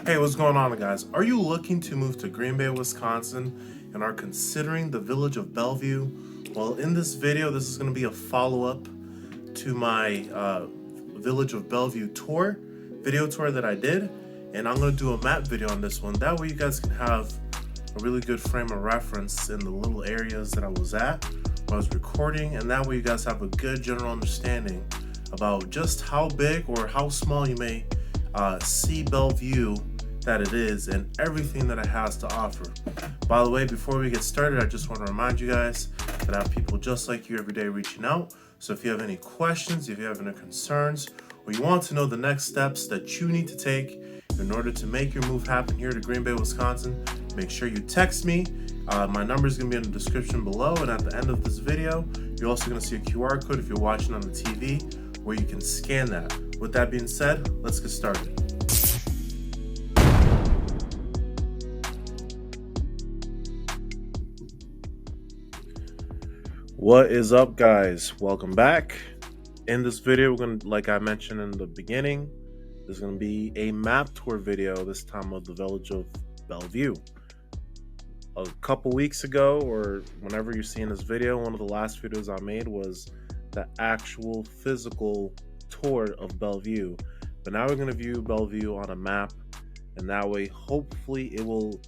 Hey, what's going on, guys? Are you looking to move to Green Bay, Wisconsin, and are considering the village of Bellevue? Well, in this video, this is going to be a follow-up to my village of Bellevue video tour that I did, and I'm going to do a map video on this one. That way you guys can have a really good frame of reference in the little areas that I was at when I was recording, and that way you guys have a good general understanding about just how big or how small you may see Bellevue that it is and everything that it has to offer. By the way, before we get started, I just want to remind you guys that I have people just like you every day reaching out. So if you have any questions, if you have any concerns, or you want to know the next steps that you need to take in order to make your move happen here to Green Bay, Wisconsin, make sure you text me. My number is going to be in the description below, and at the end of this video, you're also going to see a QR code if you're watching on the TV where you can scan that. With that being said, let's get started. What is up, guys? Welcome back. In this video, we're going to, like I mentioned in the beginning, there's going to be a map tour video, this time of the village of Bellevue. A couple weeks ago, or whenever you're seeing this video, one of the last videos I made was the actual physical tour of Bellevue. But now we're going to view Bellevue on a map, and that way, hopefully, it will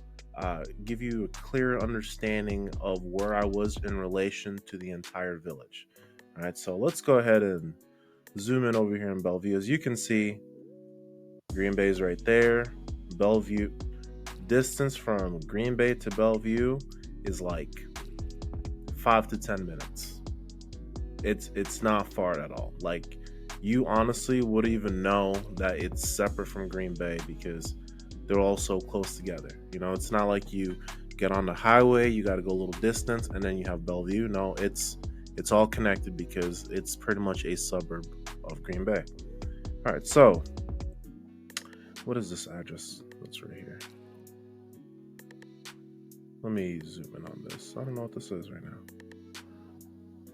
give you a clear understanding of where I was in relation to the entire village. All right, so let's go ahead and zoom in over here in Bellevue. As you can see, Green Bay is right there. Bellevue, distance from Green Bay to Bellevue is like 5 to 10 minutes. It's not far at all. Like, you honestly wouldn't even know that it's separate from Green Bay because they're all so close together. You know, it's not like you get on the highway, you got to go a little distance, and then you have Bellevue. No, it's all connected because it's pretty much a suburb of Green Bay. All right, so what is this address that's right here? Let me zoom in on this. I don't know what this is right now.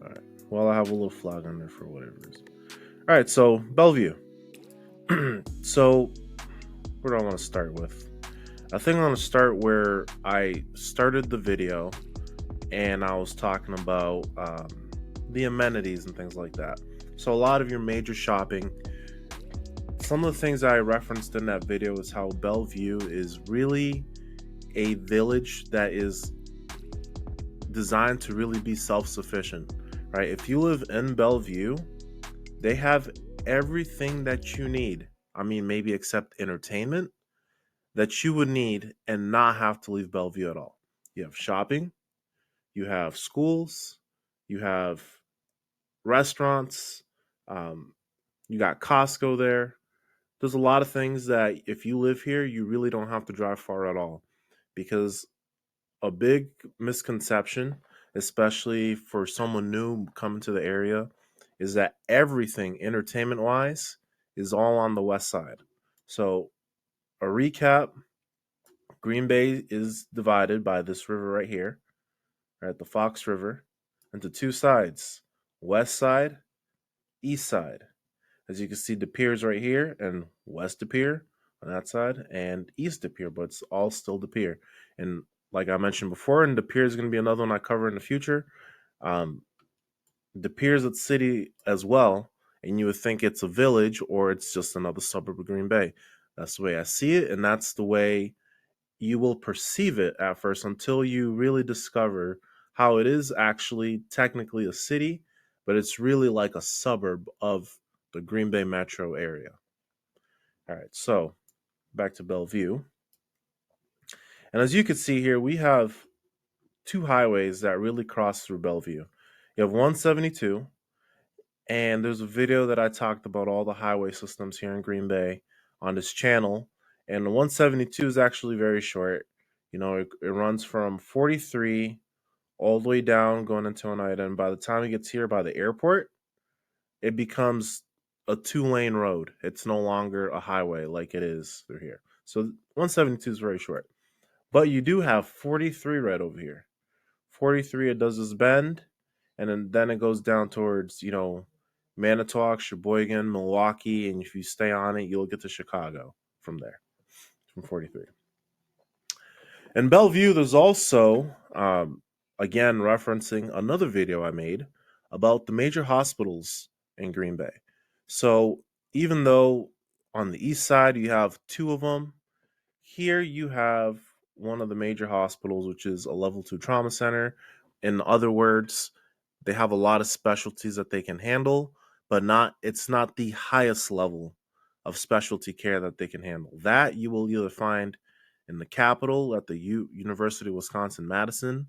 All right, well, I have a little flag on there for whatever it is. All right, so Bellevue. So where do I want to start with? I think I'm going to start where I started the video, and I was talking about the amenities and things like that. So a lot of your major shopping, some of the things I referenced in that video is how Bellevue is really a village that is designed to really be self-sufficient, right? If you live in Bellevue, they have everything that you need. I mean, maybe except entertainment that you would need and not have to leave Bellevue at all. You have shopping, you have schools, you have restaurants, you got Costco there. There's a lot of things that if you live here, you really don't have to drive far at all, because a big misconception, especially for someone new coming to the area, is that everything entertainment wise is all on the west side. So a recap, Green Bay is divided by this river right here, right, the Fox River, into two sides, west side, east side. As you can see, the piers right here, and west De Pier on that side, and east De Pier, but it's all still De Pier. And like I mentioned before, and De Pier is going to be another one I cover in the future. De Pier is a city as well, and you would think it's a village or it's just another suburb of Green Bay. That's the way I see it, and that's the way you will perceive it at first until you really discover how it is actually technically a city, but it's really like a suburb of the Green Bay metro area. All right, so back to Bellevue. And as you can see here, we have two highways that really cross through Bellevue. You have 172, and there's a video that I talked about all the highway systems here in Green Bay on this channel. And the 172 is actually very short. You know, it runs from 43 all the way down going into Oneida. And by the time it gets here by the airport, it becomes a 2-lane road. It's no longer a highway like it is through here. So 172 is very short. But you do have 43 right over here. 43, it does this bend, and then it goes down towards, you know, Manitowoc, Sheboygan, Milwaukee, and if you stay on it, you'll get to Chicago from there. from 43. In Bellevue, there's also, again, referencing another video I made about the major hospitals in Green Bay. So even though on the east side you have two of them, here you have one of the major hospitals, which is a level 2 trauma center. In other words, they have a lot of specialties that they can handle, but it's not the highest level of specialty care that they can handle. That you will either find in the Capitol at the University of Wisconsin-Madison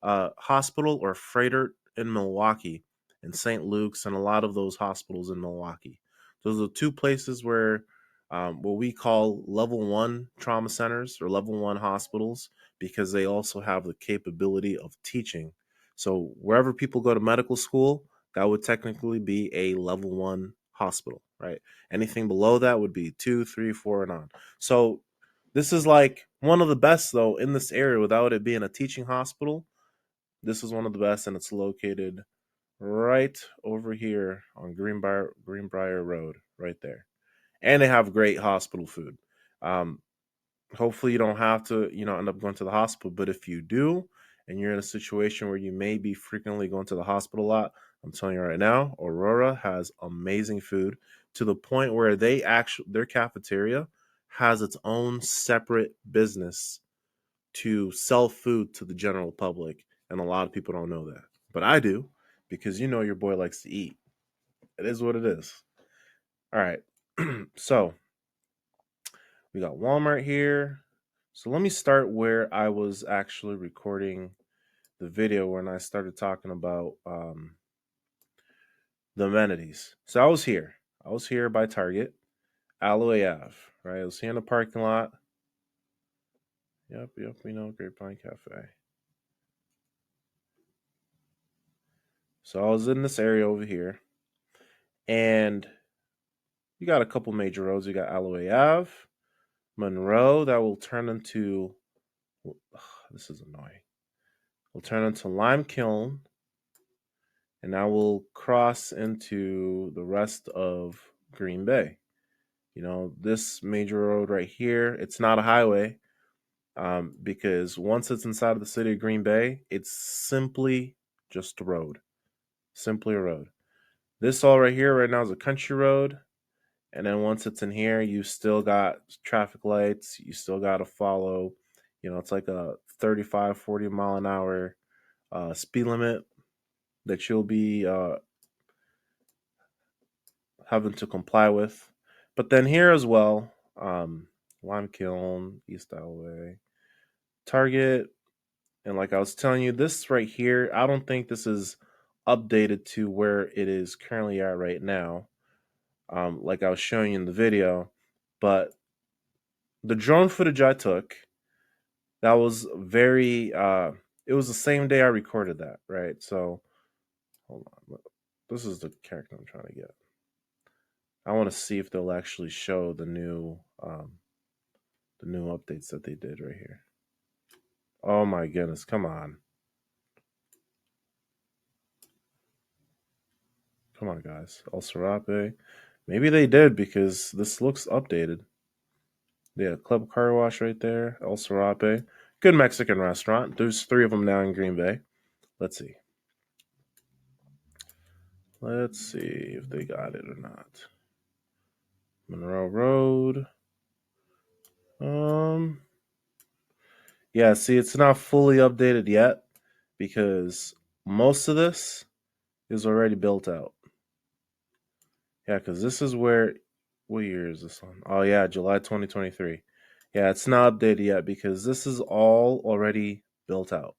Hospital, or Freighter in Milwaukee, and St. Luke's, and a lot of those hospitals in Milwaukee. Those are two places where what we call level 1 trauma centers or level 1 hospitals, because they also have the capability of teaching. So wherever people go to medical school, that would technically be a level 1 hospital, right? Anything below that would be 2, 3, 4, and on. So this is like one of the best, though, in this area without it being a teaching hospital. This is one of the best, and it's located right over here on Greenbrier Road, right there. And they have great hospital food. Um, Hopefully, you don't have to, end up going to the hospital. But if you do, and you're in a situation where you may be frequently going to the hospital a lot, I'm telling you right now, Aurora has amazing food, to the point where their cafeteria has its own separate business to sell food to the general public, and a lot of people don't know that. But I do, because your boy likes to eat. It is what it is. All right. So we got Walmart here. So let me start where I was actually recording the video when I started talking about the amenities. So I was here. I was here by Target, Alloway Ave, right? I was here in the parking lot. Yep, we know Grapevine Cafe. So I was in this area over here. And you got a couple major roads. You got Alloway Ave, Monroe, that will turn into, this is annoying. Will turn into Lime Kiln, and I will cross into the rest of Green Bay. This major road right here, it's not a highway, because once it's inside of the city of Green Bay, it's simply just a road. Simply a road. This all right here right now is a country road. And then once it's in here, you still got traffic lights. You still got to follow, it's like a 35, 40 mile an hour speed limit that you'll be having to comply with. But then here as well, Lime Kiln, East Alloway, Target. And like I was telling you, this right here, I don't think this is updated to where it is currently at right now. Like I was showing you in the video. But the drone footage I took, that was very, it was the same day I recorded that, right? So, hold on. This is the character I'm trying to get. I want to see if they'll actually show the new updates that they did right here. Oh my goodness, come on. Come on, guys. El Serape. Maybe they did, because this looks updated. Yeah, Club Car Wash right there. El Serape. Good Mexican restaurant. There's 3 of them now in Green Bay. Let's see. Let's see if they got it or not. Monroe Road. Yeah, see, it's not fully updated yet, because most of this is already built out. Yeah, because this is where, what year is this on? Oh yeah, July 2023. Yeah, it's not updated yet, because this is all already built out.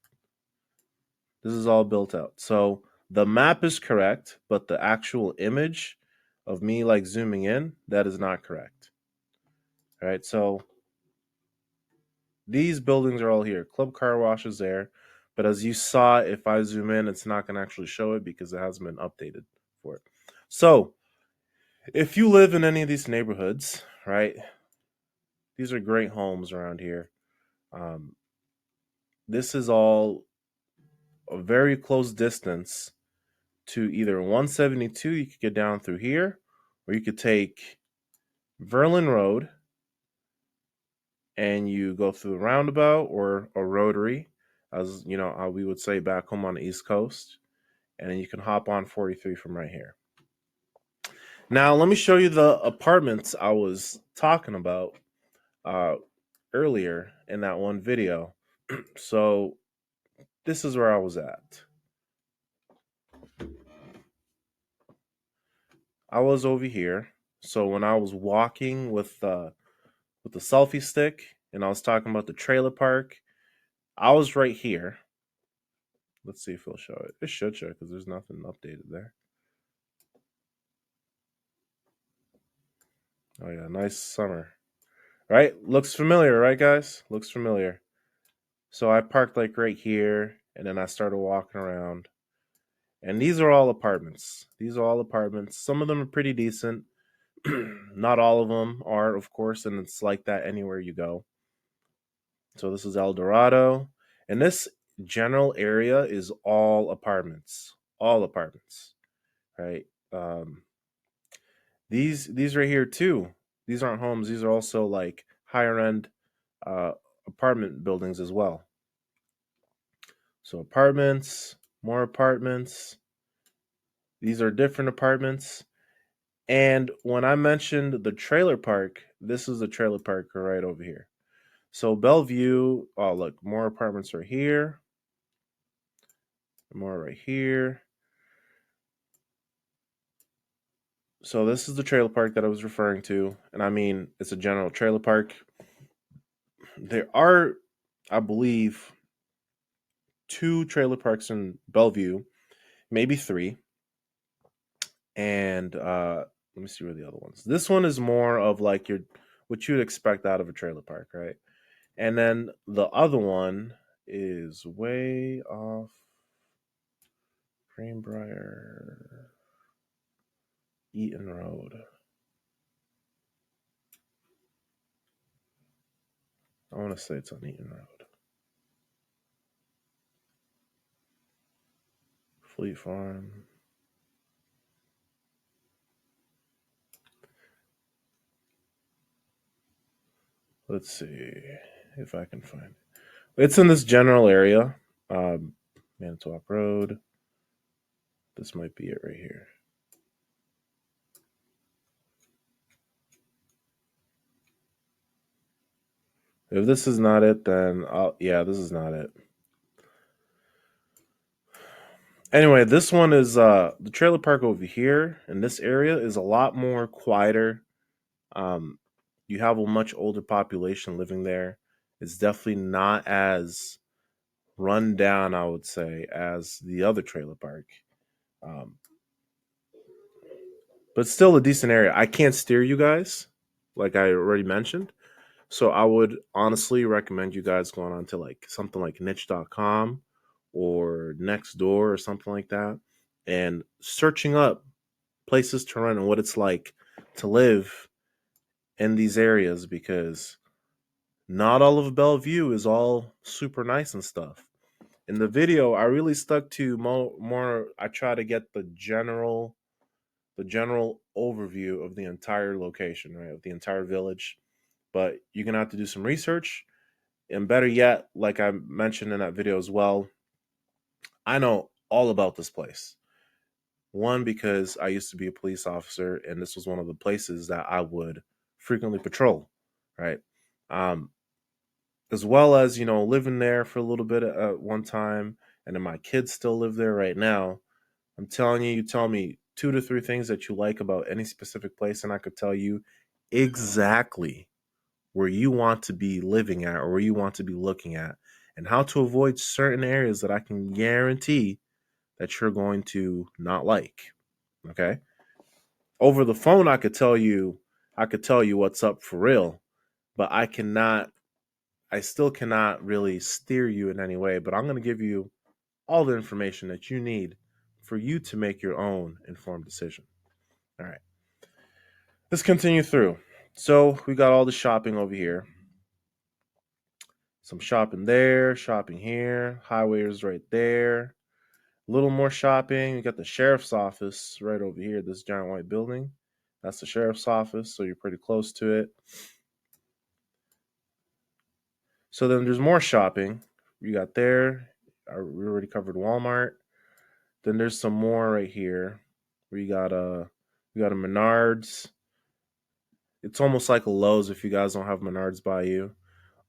This is all built out. So the map is correct, but the actual image of me like zooming in, that is not correct. All right, so these buildings are all here. Club Car Wash is there. But as you saw, if I zoom in, it's not going to actually show it because it hasn't been updated for it. So if you live in any of these neighborhoods, right, these are great homes around here. This is all a very close distance to either 172, you could get down through here, or you could take Verlin Road, and you go through the roundabout or a rotary, as you know, we would say back home on the East Coast, and then you can hop on 43 from right here. Now, let me show you the apartments I was talking about uh, earlier in that one video. So, this is where I was at. I was over here. So, when I was walking with the selfie stick and I was talking about the trailer park, I was right here. Let's see if it'll show it. It should show because there's nothing updated there. Oh yeah, nice summer. Right? Looks familiar, right guys? Looks familiar. So I parked like right here and then I started walking around. And these are all apartments. These are all apartments. Some of them are pretty decent. Not all of them are, of course, and it's like that anywhere you go. So this is El Dorado. And this general area is all apartments. All apartments. Right? These right here too. These aren't homes. These are also like higher end uh, apartment buildings as well. So apartments, more apartments. These are different apartments. And when I mentioned the trailer park, this is the trailer park right over here. So Bellevue, oh look, more apartments right here, more right here. So this is the trailer park that I was referring to, and I mean it's a general trailer park. There are, I believe, two trailer parks in Bellevue, maybe three, and let me see where the other ones. This one is more of like your what you'd expect out of a trailer park, right? And then the other one is way off Greenbrier Eaton Road. I want to say it's on Eaton Road. Fleet Farm. Let's see if I can find it. It's in this general area. Um, Manitowoc Road. This might be it right here. If this is not it, then yeah, this is not it. Anyway, this one is the trailer park over here in this area is a lot more quieter. Um, you have a much older population living there. It's definitely not as run down, I would say, as the other trailer park. Um, but still a decent area. I can't steer you guys, like I already mentioned. So I would honestly recommend you guys going on to like something like niche.com or Nextdoor or something like that and searching up places to run and what it's like to live in these areas because not all of Bellevue is all super nice and stuff. In the video, I really stuck to more I try to get the general overview of the entire location, right? Of the entire village. But you're gonna have to do some research. And better yet, like I mentioned in that video as well, I know all about this place. One, because I used to be a police officer, and this was one of the places that I would frequently patrol, right? Um, as well as, living there for a little bit at one time, and then my kids still live there right now. I'm telling you, you tell me two to three things that you like about any specific place, and I could tell you exactly where you want to be living at or where you want to be looking at and how to avoid certain areas that I can guarantee that you're going to not like. Okay? Over the phone I could tell you what's up for real, but I still cannot really steer you in any way, but I'm going to give you all the information that you need for you to make your own informed decision. All right. Let's continue through. So, we got all the shopping over here. Some shopping there, shopping here. Highway is right there. A little more shopping. We got the sheriff's office right over here, this giant white building. That's the sheriff's office, so you're pretty close to it. So then there's more shopping. We got there. We already covered Walmart. Then there's some more right here. We got a Menards. It's almost like a Lowe's if you guys don't have Menards by you.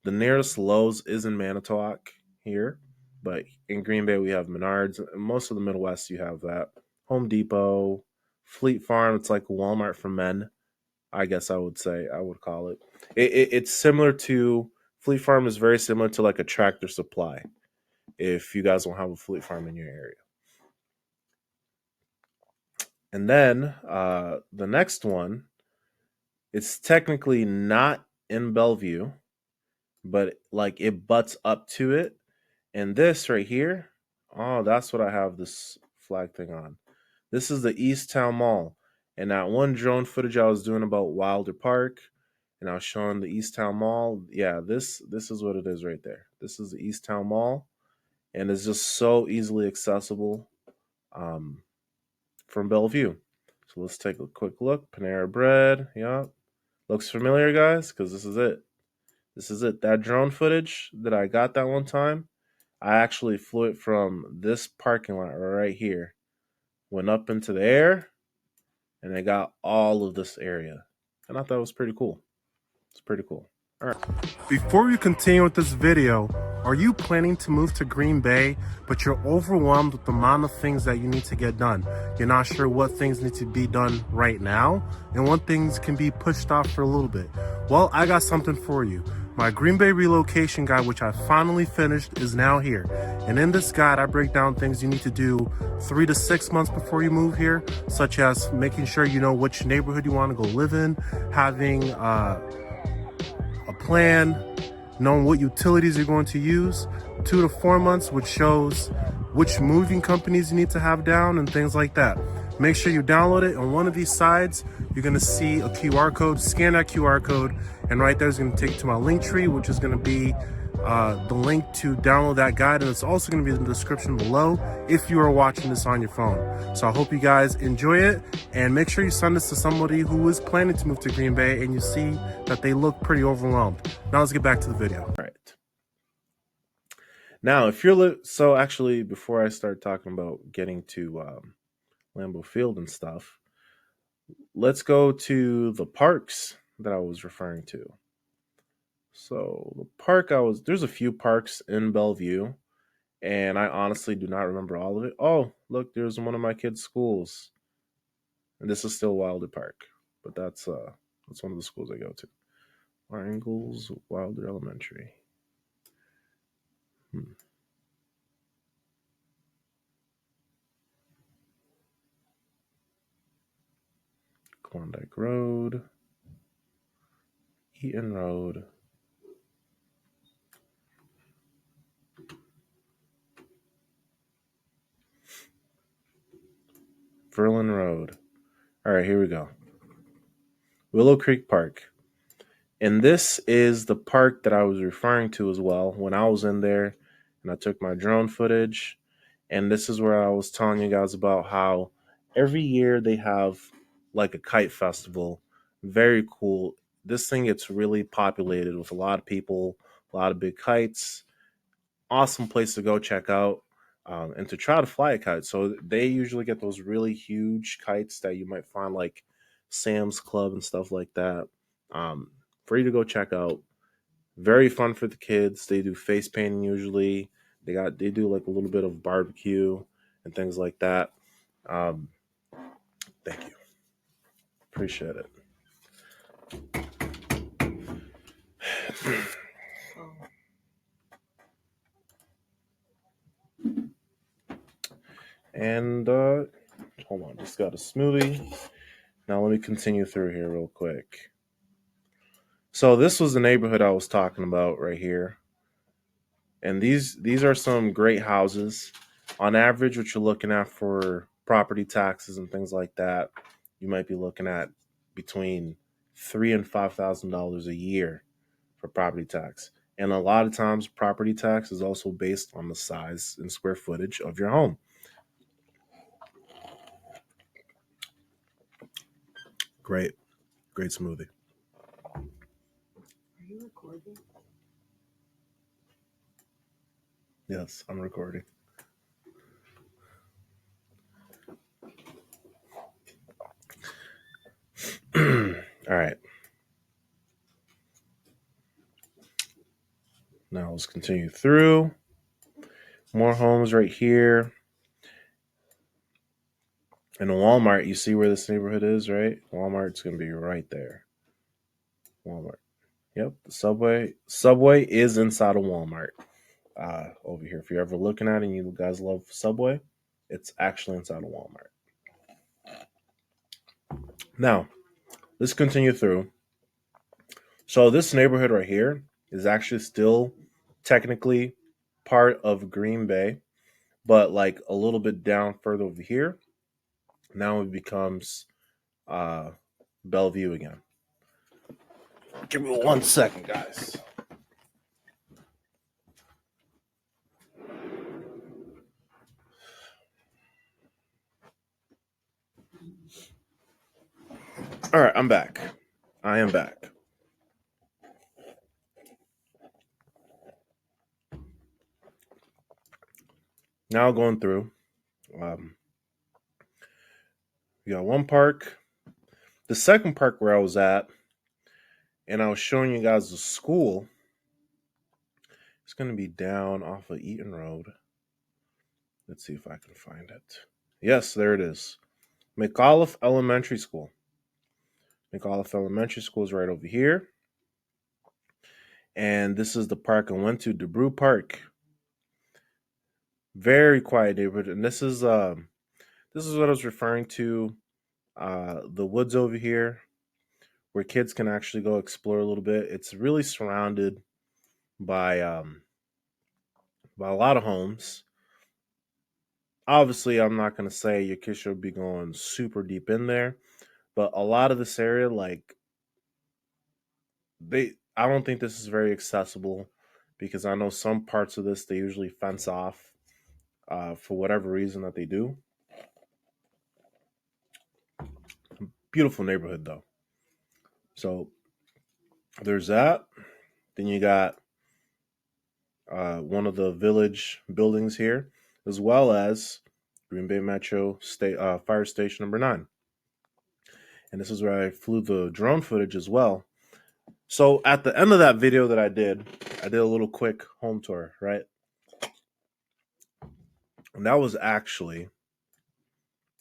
The nearest Lowe's is in Manitowoc here, but in Green Bay we have Menards. Most of the Midwest you have that. Home Depot, Fleet Farm. It's like Walmart for men. I guess I would call it. It's similar to Fleet Farm is very similar to like a Tractor Supply. If you guys don't have a Fleet Farm in your area, and then the next one, it's technically not in Bellevue, but like it butts up to it. And this right here, oh, that's what I have this flag thing on. This is the East Town Mall. And that one drone footage I was doing about Wilder Park, and I was showing the East Town Mall. Yeah, this is what it is right there. This is the East Town Mall, and it's just so easily accessible um, from Bellevue. So let's take a quick look. Panera Bread, yeah, looks familiar, guys, because this is it. This is it. That drone footage that I got that one time, I actually flew it from this parking lot right here, went up into the air, and I got all of this area. And I thought it was pretty cool. It's pretty cool. All right. Before we continue with this video, are you planning to move to Green Bay, but you're overwhelmed with the amount of things that you need to get done? You're not sure what things need to be done right now, and what things can be pushed off for a little bit. Well, I got something for you. My Green Bay relocation guide, which I finally finished, is now here. And in this guide, I break down things you need to do 3 to 6 months before you move here, such as making sure you know which neighborhood you want to go live in, having a plan, knowing what utilities you're going to use, 2 to 4 months, which shows which moving companies you need to have down and things like that. Make sure you download it. On one of these sides, you're going to see a QR code. Scan that QR code, and right there is going to take you to my link tree, which is going to be the link to download that guide, and it's also going to be in the description below if you are watching this on your phone. So I hope you guys enjoy it, and make sure you send this to somebody who is planning to move to Green Bay and you see that they look pretty overwhelmed. Now let's get back to the video. All right. Now, if you're so actually, before I start talking about getting to Lambeau Field and stuff, let's go to the parks that I was referring to. So the park there's a few parks in Bellevue, and I honestly do not remember all of it. Oh, look, there's one of my kids' schools, and this is still Wilder Park, but that's one of the schools I go to. Ingles Wilder Elementary. Klondike Road, Eaton Road, Verlin Road. All right, here we go. Willow Creek Park. And this is the park that I was referring to as well when I was in there and I took my drone footage. And this is where I was telling you guys about how every year they have like a kite festival. Very cool. This thing gets really populated with a lot of people, a lot of big kites. Awesome place to go check out and to try to fly a kite. So they usually get those really huge kites that you might find like Sam's Club and stuff like that. For you to go check out. Very fun for the kids. They do face painting usually. They do like a little bit of barbecue and things like that. Um, thank you. Appreciate it. And hold on, just got a smoothie. Now let me continue through here real quick. So this was the neighborhood I was talking about right here. And these are some great houses. On average, what you're looking at for property taxes and things like that, you might be looking at between $3,000 and $5,000 a year for property tax. And a lot of times, property tax is also based on the size and square footage of your home. Great smoothie. Are you recording? Yes, I'm recording. All right. Now let's continue through. More homes right here. And a Walmart, you see where this neighborhood is, right? Walmart's going to be right there. Walmart. Yep, the Subway. Subway is inside of Walmart over here. If you're ever looking at it and you guys love Subway, it's actually inside of Walmart. Now, let's continue through. So this neighborhood right here is actually still technically part of Green Bay, but like a little bit down further over here, now it becomes uh, Bellevue again. Give me 1 second, guys. All right, I'm back. I am back. Now going through. Um, we got one park. The second park where I was at, and I was showing you guys the school. It's going to be down off of Eaton Road. Let's see if I can find it. Yes, there it is. McAuliffe Elementary School. McAuliffe Elementary School is right over here. And this is the park I went to, DeBrew Park. Very quiet neighborhood. And this is what I was referring to. The woods over here where kids can actually go explore a little bit. It's really surrounded by a lot of homes. Obviously, I'm not gonna say your kids should be going super deep in there, but a lot of this area, like I don't think this is very accessible because I know some parts of this they usually fence off for whatever reason that they do. Beautiful neighborhood though. So there's that. Then you got one of the village buildings here, as well as Green Bay Metro State Fire Station number 9. And this is where I flew the drone footage as well. So at the end of that video that I did a little quick home tour, right? And that was actually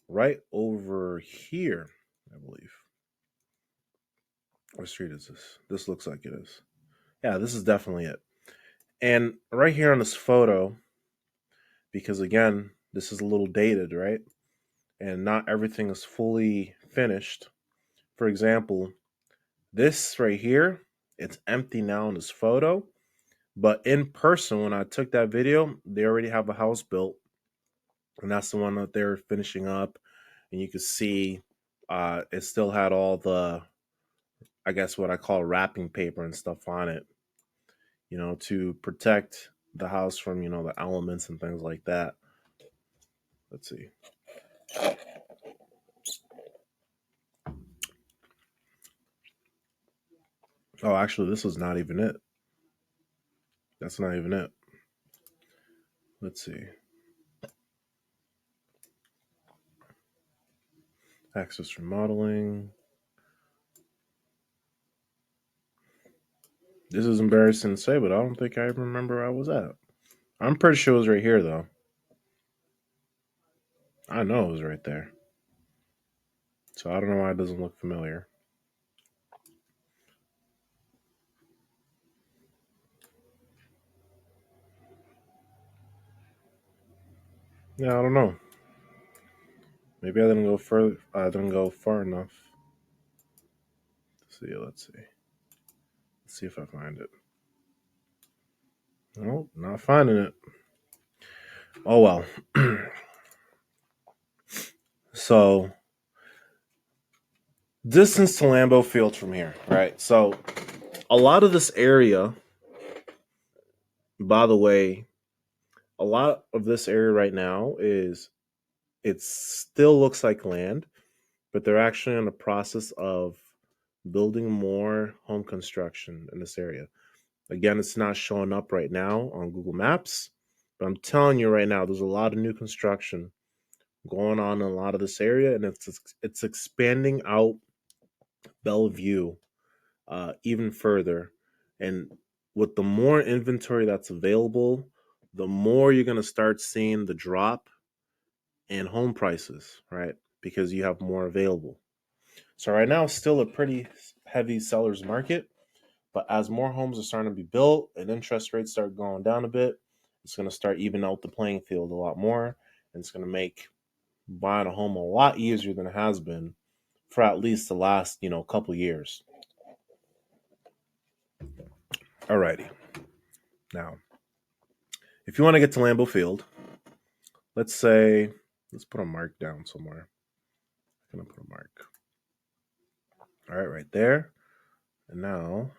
right over here, I believe. What street is this? This looks like it is. Yeah, this is definitely it. And right here on this photo, because again, this is a little dated, right? And not everything is fully finished. For example, this right here, it's empty now in this photo. But in person, when I took that video, they already have a house built. And that's the one that they're finishing up. And you can see it still had all the, I guess, what I call wrapping paper and stuff on it, to protect the house from, the elements and things like that. Let's see. Oh, actually, this was not even it. That's not even it. Let's see. Access remodeling. This is embarrassing to say, but I don't think I remember where I was at. I'm pretty sure it was right here, though. I know it was right there. So I don't know why it doesn't look familiar. Yeah, I don't know. Maybe I didn't go further. I didn't go far enough. Let's see. Let's see if I find it. Nope, not finding it. Oh well. So distance to Lambeau Field from here, right? So a lot of this area, by the way, a lot of this area right now it still looks like land, but they're actually in the process of building more home construction in this area. Again, it's not showing up right now on Google Maps, But I'm telling you right now, there's a lot of new construction going on in a lot of this area, and it's expanding out Bellevue even further. And with the more inventory that's available, the more you're going to start seeing the drop in home prices, right? Because you have more available. So right now, still a pretty heavy seller's market. But as more homes are starting to be built and interest rates start going down a bit, it's going to start even out the playing field a lot more. And it's going to make buying a home a lot easier than it has been for at least the last, couple years. Alrighty. Now, if you want to get to Lambeau Field, let's put a mark down somewhere. I'm going to put a mark. All right there. And now,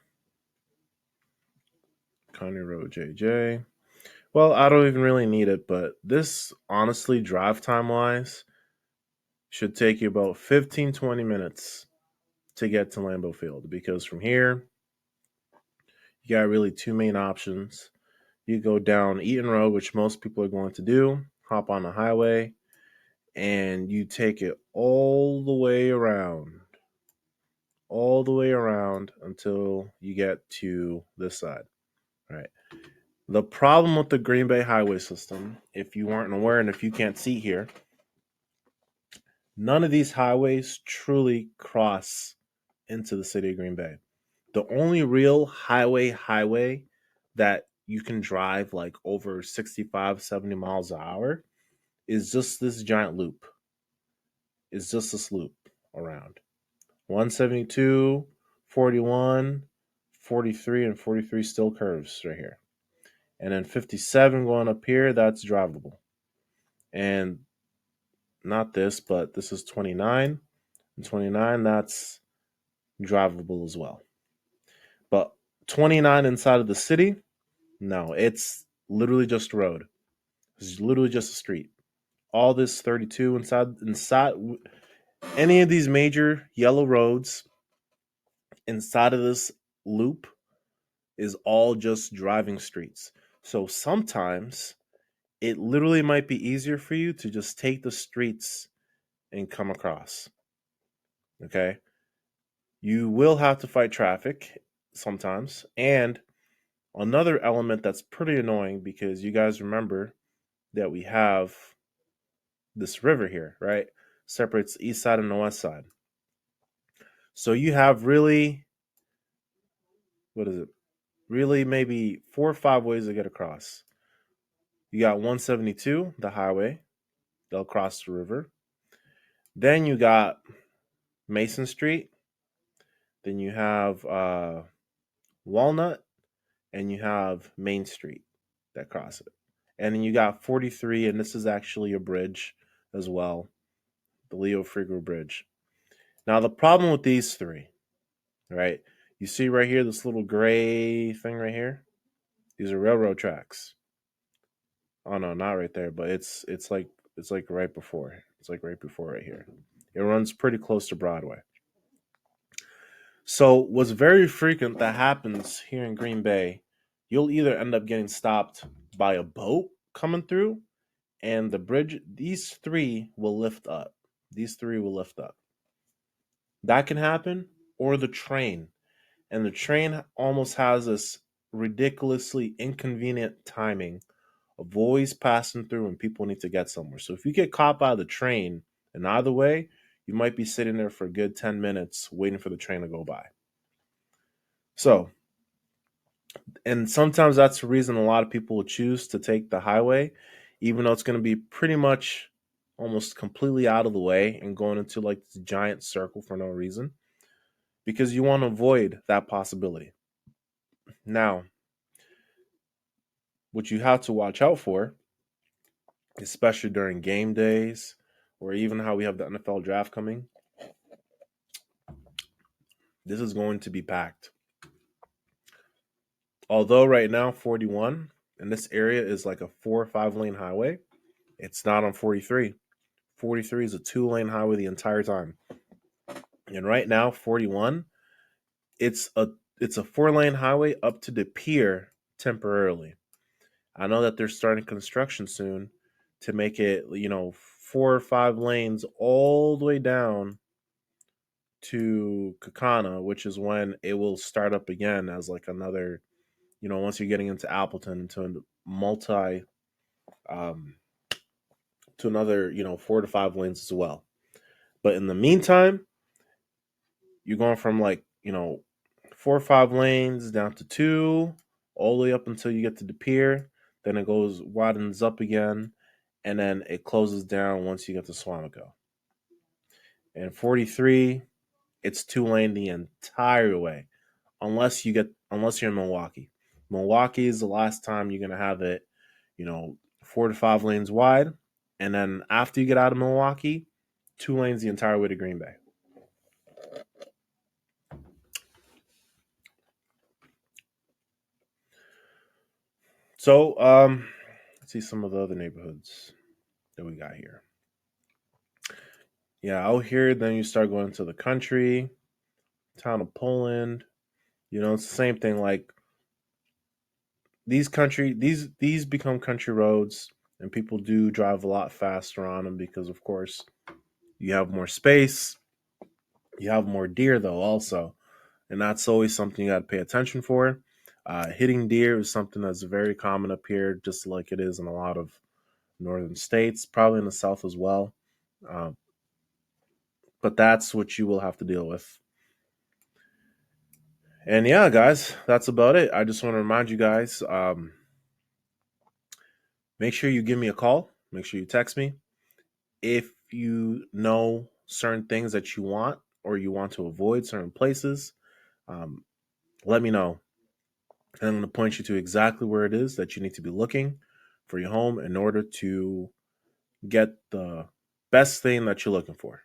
County Road JJ. Well, I don't even really need it, but this, honestly, drive time wise, should take you about 15, 20 minutes to get to Lambeau Field, because from here, you got really two main options. You go down Eaton Road, which most people are going to do, hop on the highway, and you take it all the way around until you get to this side. All right. The problem with the Green Bay highway system, if you aren't aware and if you can't see here, none of these highways truly cross into the city of Green Bay. The only real highway that you can drive like over 65, 70 miles an hour is just this giant loop. It's just this loop around. 172, 41, 43, and 43 still curves right here. And then 57 going up here, that's drivable. And not this, but this is 29. And 29, that's drivable as well. But 29 inside of the city, no, it's literally just a road. It's literally just a street. All this 32 inside any of these major yellow roads inside of this loop is all just driving streets. So sometimes it literally might be easier for you to just take the streets and come across. Okay? You will have to fight traffic sometimes. And another element that's pretty annoying, because you guys remember that we have this river here, right? Separates the east side and the west side. So you have really, really maybe 4 or 5 ways to get across. You got 172, the highway. They'll cross the river. Then you got Mason Street. Then you have Walnut, and you have Main Street that cross it. And then you got 43, and this is actually a bridge as well, the Leo Frigo Bridge. Now, the problem with these three, right? You see right here, this little gray thing right here? These are railroad tracks. Oh no, not right there, but it's like right before. It's like right before right here. It runs pretty close to Broadway. So what's very frequent that happens here in Green Bay, you'll either end up getting stopped by a boat coming through, and the bridge, these three will lift up. These three will lift up. That can happen, or the train. And the train almost has this ridiculously inconvenient timing of always passing through when people need to get somewhere. So if you get caught by the train in either way, you might be sitting there for a good 10 minutes waiting for the train to go by. So, and sometimes that's the reason a lot of people will choose to take the highway, even though it's going to be pretty much almost completely out of the way and going into like this giant circle for no reason, because you want to avoid that possibility. Now, what you have to watch out for, especially during game days or even how we have the NFL draft coming, this is going to be packed. Although right now 41 in this area is like a 4 or 5 lane highway, it's not on 43. 43 is a 2-lane highway the entire time. And right now 41, it's a 4-lane highway up to the pier temporarily. I know that they're starting construction soon to make it, 4 or 5 lanes all the way down to Kakana, which is when it will start up again as like another, once you're getting into Appleton to a multi, um, to another, 4 to 5 lanes as well. But in the meantime, you're going from like, 4 or 5 lanes down to two, all the way up until you get to the pier. Then it goes, widens up again, and then it closes down once you get to Swamico. And 43, it's 2 lane the entire way, unless you're in Milwaukee. Milwaukee is the last time you're gonna have it, 4 to 5 lanes wide, and then after you get out of Milwaukee, 2 lanes the entire way to Green Bay. So, let's see some of the other neighborhoods that we got here. Yeah, out here, then you start going to the country, town of Poland. It's the same thing. Like these become country roads, and people do drive a lot faster on them because, of course, you have more space. You have more deer, though, also, and that's always something you got to pay attention for. Hitting deer is something that's very common up here, just like it is in a lot of northern states, probably in the south as well. Uh, but that's what you will have to deal with. And yeah, guys, that's about it. I just want to remind you guys, make sure you give me a call. Make sure you text me. If you know certain things that you want or you want to avoid certain places, let me know. And I'm going to point you to exactly where it is that you need to be looking for your home in order to get the best thing that you're looking for.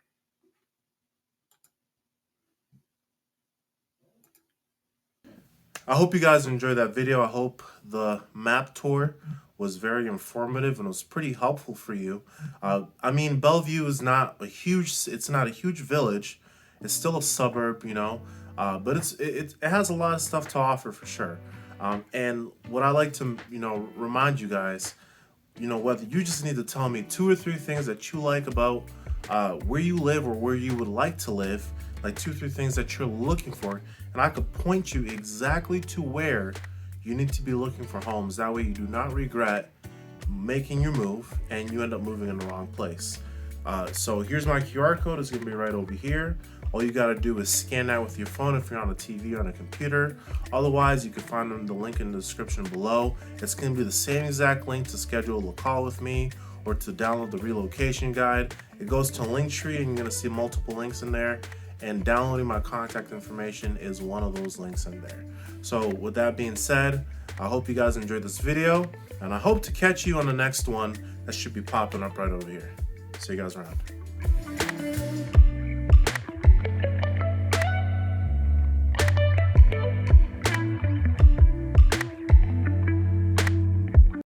I hope you guys enjoyed that video. I hope the map tour was very informative and was pretty helpful for you. I mean, Bellevue is not a huge. It's not a huge village. It's still a suburb, but it has a lot of stuff to offer for sure. And what I like to remind you guys, whether you just need to tell me 2 or 3 things that you like about where you live or where you would like to live, like 2 or 3 things that you're looking for, and I could point you exactly to where you need to be looking for homes. That way you do not regret making your move and you end up moving in the wrong place. So here's my QR code. It's going to be right over here. All you got to do is scan that with your phone if you're on a TV or on a computer. Otherwise, you can find the link in the description below. It's going to be the same exact link to schedule a call with me or to download the relocation guide. It goes to Linktree and you're going to see multiple links in there. And downloading my contact information is one of those links in there. So with that being said, I hope you guys enjoyed this video, and I hope to catch you on the next one that should be popping up right over here. See you guys around.